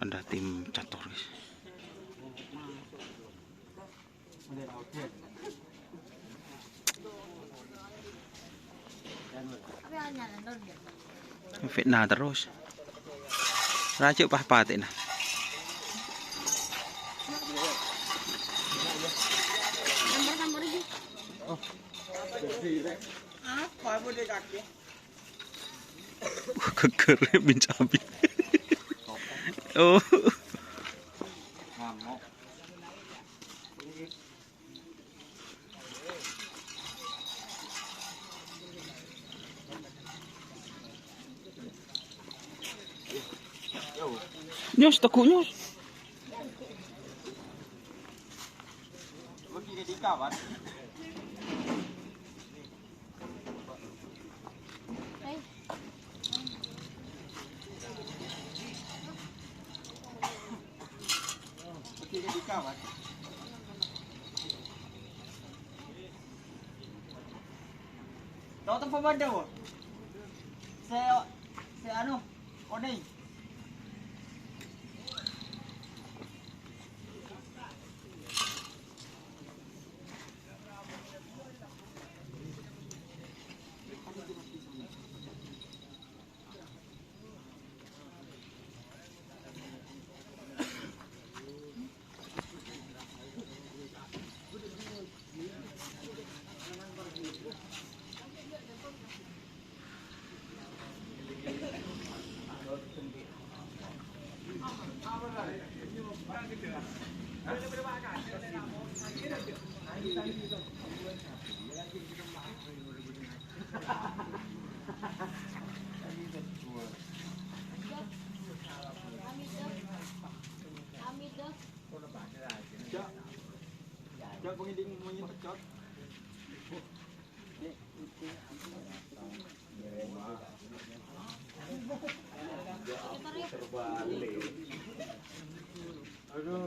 Ada tim catur guys. Fitnah terus. Rajuk pah-patin nah. Apa boleh kaki? Keker bin cabi. Oh. Ngamuk. Nyos tekuk nyos. Pergi ke kawan. Pergi ke kawan. Tahu tempat mana? Saya anu, Oni. Jangan pengiding monyet pecot. Aduh.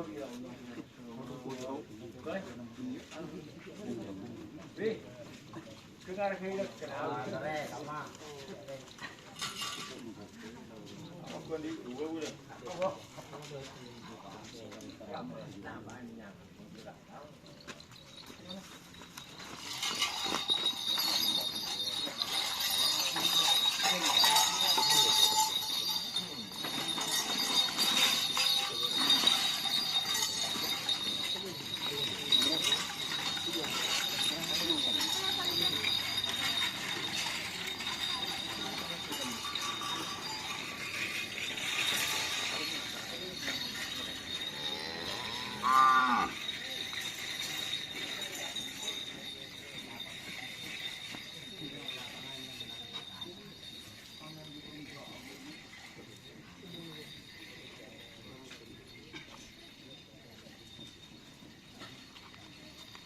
Dengar hidup kenal. Sama. Aku di dua udah.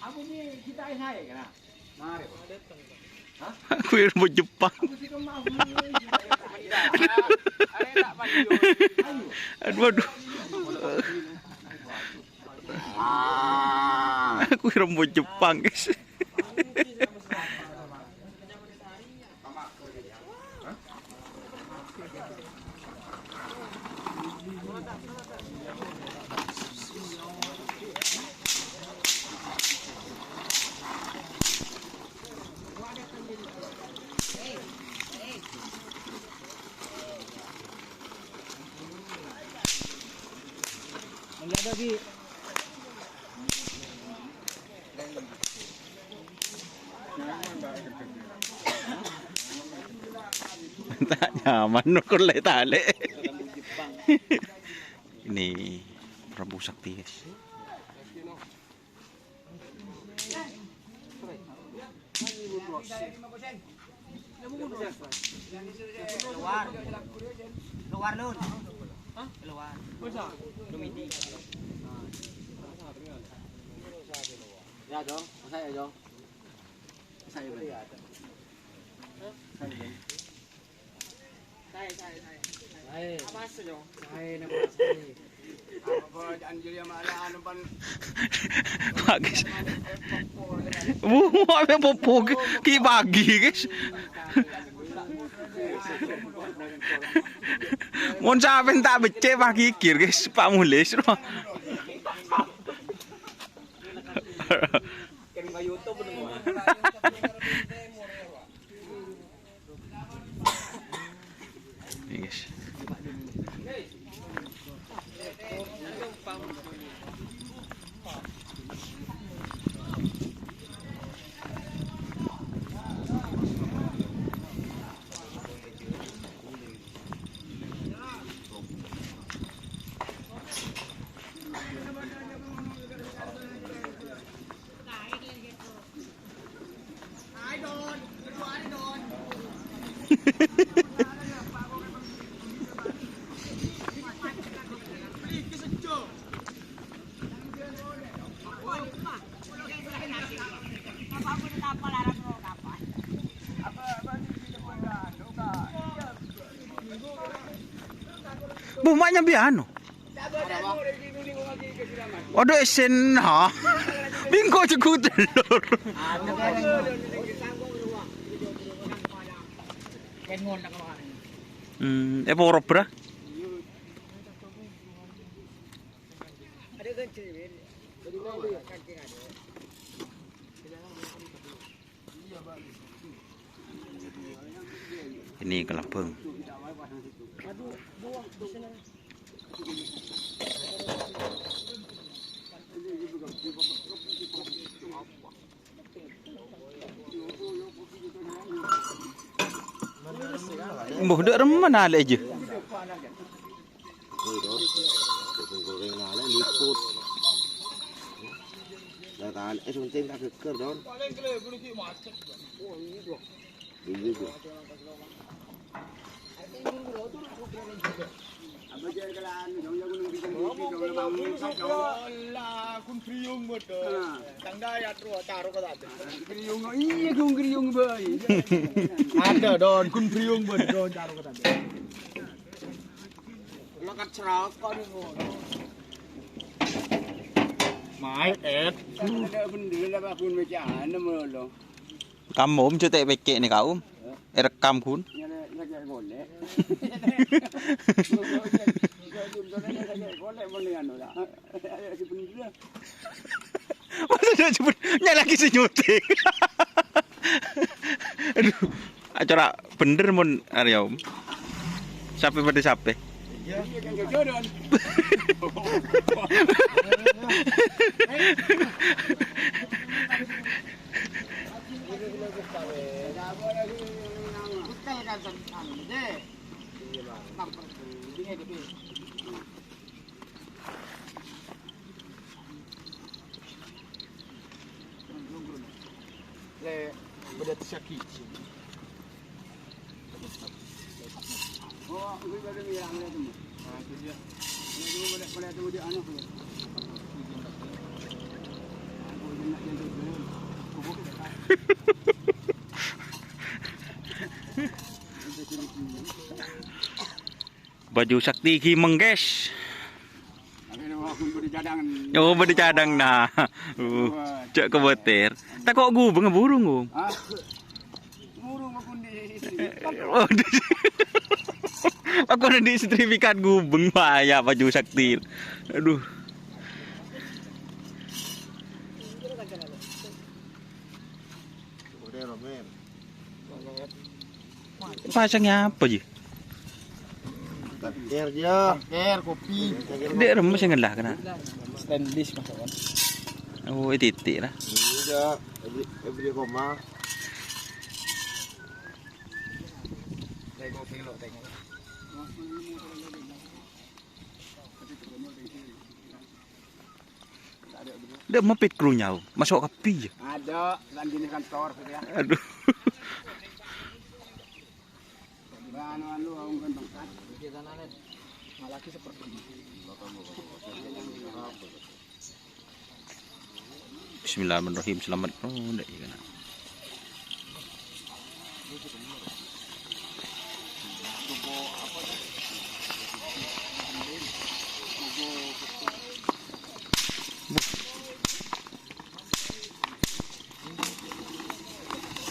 Aku ni kita saya kena. Mari. Hah? Aku yang mau Jepang. Aku sih kau mau. Aduh aduh. Aku yang mau Jepang guys. Melihat lagi. Tak nyaman nukul tali. Ini Prabu Sakti guys. Keluar lu. Hah? Keluar. Masa? Dumiti. Ya dong, saya dong. Saya betul. Hah? Saya. Apa sih dong? Saya nama saya. Apa anjir yang mana anu pan? Guys. Apa yang popo ki bagi guys. Mun sampean tak becek Pak Kikir guys, Pak Mulis. Ini guys. Bumanya biano. Odo esen ha. Bingko cegut telur. Porop bra. Ini kelapeng. Mbah dak remen ale aja. Goreng nale liput. Datang sunting tak keker don. Ini tuh. Kun kriung betul. Tangga ya taruh ke tadi. Kriung, iya kun kriung boy. Ada don, kun kriung betul taruh ke tadi. Lakat serak kan ngono. Mai ada bener lah kun macam melo. Kamu cetek becek nih kau. Rekam kun. Golek. Masa dia sebut lagi senyuting. Aduh, acara bener mun Arya Om. Sampai pada sampai. Beda sakit. Oh, gue ada bilang dia tu. Ah, tu dia. Ini boleh tu dia anu tu. Baju sakti kimeng guys. Oh, beri cadang nah. Cek kebetir. Tak kok gubeng burung gum. Burung aku di. Aku ada di sertifikat gubeng bahaya baju sakti. Aduh. Pasangnya apa sih? Air dia. Air kopi. Dia remes yang ngelah kena. Stainless masakan. Oh, titik lah. Iya, every koma. Tengok. Dia mepit krunya, masuk kopi je. Ada, dan di kantor ya. Aduh. Anu orang kan bangkat. Malaki seperti ini. Bismillahirrahmanirrahim. Selamat ronda ya kan.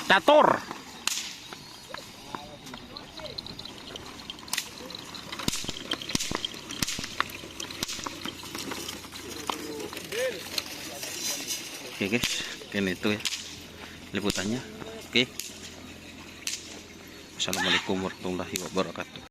Tator. Oke guys, ini itu ya liputannya. Oke. Assalamualaikum warahmatullahi wabarakatuh.